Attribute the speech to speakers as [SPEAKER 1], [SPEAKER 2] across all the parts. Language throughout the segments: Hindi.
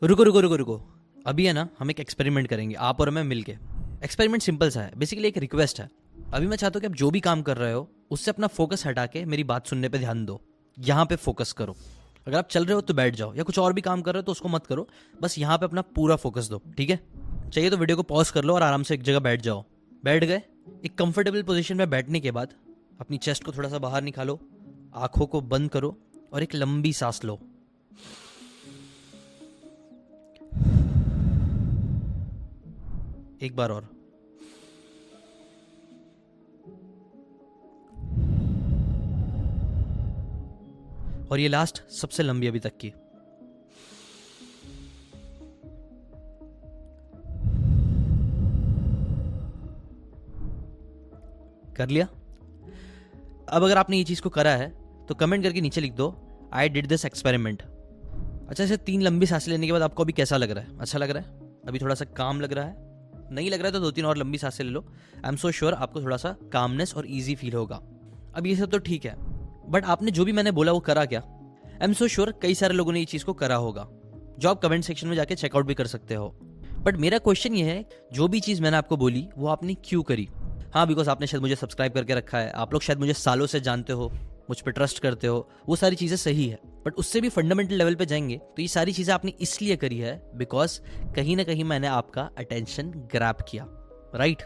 [SPEAKER 1] रुको रुको रुको रुको। अभी है ना, हम एक एक्सपेरिमेंट करेंगे, आप और मैं मिलके। एक्सपेरिमेंट सिंपल सा है, बेसिकली एक रिक्वेस्ट है। अभी मैं चाहता हूँ कि आप जो भी काम कर रहे हो उससे अपना फोकस हटा के मेरी बात सुनने पे ध्यान दो। यहाँ पे फोकस करो। अगर आप चल रहे हो तो बैठ जाओ, या कुछ और भी काम कर रहे हो तो उसको मत करो, बस यहाँ पे अपना पूरा फोकस दो, ठीक है? चाहिए तो वीडियो को पॉज कर लो और आराम से एक जगह बैठ जाओ। बैठ गए? एक कंफर्टेबल पोजीशन में बैठने के बाद अपनी चेस्ट को थोड़ा सा बाहर निकालो, आंखों को बंद करो और एक लंबी सांस लो। एक बार और। और ये लास्ट सबसे लंबी अभी तक की। कर लिया? अब अगर आपने ये चीज को करा है तो कमेंट करके नीचे लिख दो, आई डिड दिस एक्सपेरिमेंट। अच्छा, इसे 3 लंबी सांसें लेने के बाद आपको अभी कैसा लग रहा है? अच्छा लग रहा है? अभी थोड़ा सा काम लग रहा है? नहीं लग रहा है तो 2-3 और लंबी सांसें ले लो। आई एम सो श्योर आपको थोड़ा सा कामनेस और ईजी फील होगा। अब ये सब तो ठीक है, बट आपने जो भी मैंने बोला वो करा क्या? आई एम सो श्योर कई सारे लोगों ने ये चीज को करा होगा, जो आप कमेंट सेक्शन में जाके चेकआउट भी कर सकते हो। बट मेरा क्वेश्चन ये है, जो भी चीज मैंने आपको बोली वो आपने क्यों करी? हाँ, बिकॉज आपने शायद मुझे सब्सक्राइब करके रखा है, आप लोग शायद मुझे सालों से जानते हो, मुझ पर ट्रस्ट करते हो, वो सारी चीज़ें सही है। बट उससे भी फंडामेंटल लेवल पे जाएंगे तो ये सारी चीज़ें आपने इसलिए करी है बिकॉज कहीं ना कहीं मैंने आपका अटेंशन ग्रैब किया, राइट?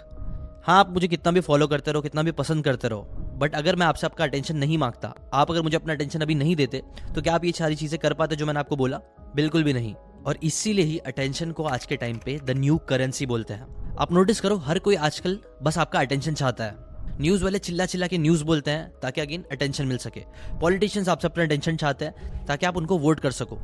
[SPEAKER 1] हाँ, आप मुझे कितना भी फॉलो करते रहो, कितना भी पसंद करते रहो, बट अगर मैं आपसे आपका अटेंशन नहीं मांगता, आप अगर मुझे अपना अटेंशन अभी नहीं देते, तो क्या आप ये सारी चीज़ें कर पाते जो मैंने आपको बोला? बिल्कुल भी नहीं। और इसीलिए ही अटेंशन को आज के टाइम पे द न्यू करेंसी बोलते हैं। आप नोटिस करो, हर कोई आजकल बस आपका अटेंशन चाहता है। न्यूज़ वाले चिल्ला चिल्ला के न्यूज़ बोलते हैं ताकि अगेन अटेंशन मिल सके। पॉलिटिशियंस आपसे अपना अटेंशन चाहते हैं ताकि आप उनको वोट कर सको।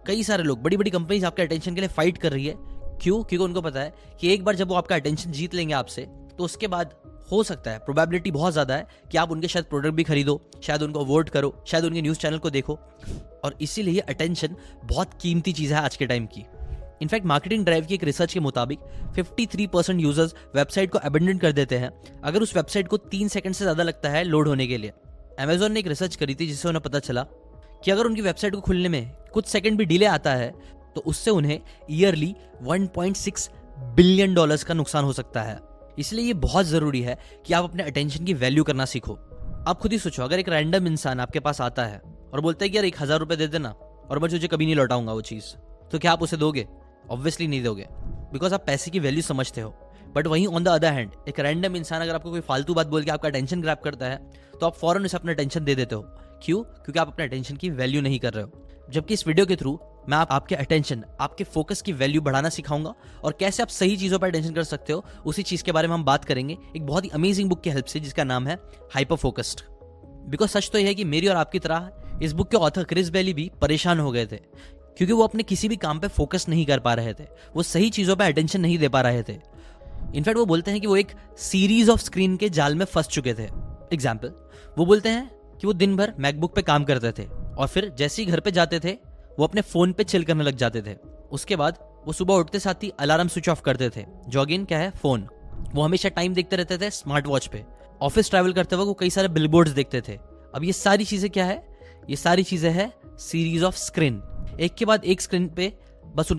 [SPEAKER 1] कई सारे लोग, बड़ी बड़ी कंपनीज आपके अटेंशन के लिए फाइट कर रही है। क्यों? क्योंकि उनको पता है कि एक बार जब वो आपका अटेंशन जीत लेंगे आपसे, तो उसके बाद हो सकता है, प्रोबेबिलिटी बहुत ज़्यादा है कि आप उनके शायद प्रोडक्ट भी खरीदो, शायद उनको वोट करो, शायद उनके न्यूज़ चैनल को देखो। और इसीलिए अटेंशन बहुत कीमती चीज़ है आज के टाइम की। इनफैक्ट मार्केटिंग ड्राइव की एक रिसर्च के मुताबिक 53% यूजर्स वेबसाइट को अबेंडन कर देते हैं अगर उस वेबसाइट को 3 सेकंड से ज़्यादा लगता है लोड होने के लिए। अमेजोन ने एक रिसर्च करी थी जिससे उन्हें पता चला कि अगर उनकी वेबसाइट को खुलने में कुछ सेकंड भी डिले आता है तो उससे उन्हें ईयरली $1.6 बिलियन का नुकसान हो सकता है। इसलिए ये बहुत ज़रूरी है कि आप अपने अटेंशन की वैल्यू करना सीखो। आप खुद ही सोचो, अगर एक रैंडम इंसान आपके पास आता है और बोलता है कि यार 1000 रुपये दे देना और मैं तुझे कभी नहीं लौटाऊंगा वो चीज़, तो क्या आप उसे दोगे? ऑब्वियसली नहीं दोगे, बिकॉज आप पैसे की वैल्यू समझते हो। बट वहीं ऑन द अदर हैंड एक रैंडम इंसान अगर आपको कोई फालतू बात बोल के आपका अटेंशन ग्रैब करता है तो आप फौरन उसे अपना अटेंशन दे देते हो। क्यों? क्योंकि आप अपने अटेंशन की वैल्यू नहीं कर रहे हो। जबकि इस वीडियो के थ्रू मैं आपके अटेंशन, आपके फोकस की वैल्यू बढ़ाना सिखाऊंगा और कैसे आप सही चीज़ों पर अटेंशन कर सकते हो, उसी चीज़ के बारे में हम बात करेंगे एक बहुत ही अमेजिंग बुक की हेल्प से जिसका नाम है हाइपर फोकस्ड। बिकॉज सच तो यह है कि मेरी और आपकी तरह इस बुक के ऑथर क्रिस बेली भी परेशान हो गए थे, क्योंकि वो अपने किसी भी काम पे फोकस नहीं कर पा रहे थे, वो सही चीज़ों पे अटेंशन नहीं दे पा रहे थे। इनफैक्ट वो बोलते हैं कि वो एक सीरीज ऑफ स्क्रीन के जाल में फंस चुके थे। एग्जाम्पल, वो बोलते हैं कि वो दिन भर मैकबुक पे काम करते थे और फिर जैसे ही घर पे जाते थे वो अपने फ़ोन पे चिल करने लग जाते थे। उसके बाद वो सुबह उठते साथ ही अलार्म स्विच ऑफ करते थे, जो अगेन क्या है? फ़ोन। वो हमेशा टाइम देखते रहते थे स्मार्ट वॉच पे। ऑफिस ट्रैवल करते वक्त वो कई सारे बिलबोर्ड्स देखते थे। अब ये सारी चीज़ें क्या है? ये सारी चीज़ें है सीरीज ऑफ स्क्रीन। एक के बाद एक स्क्रीन पे बस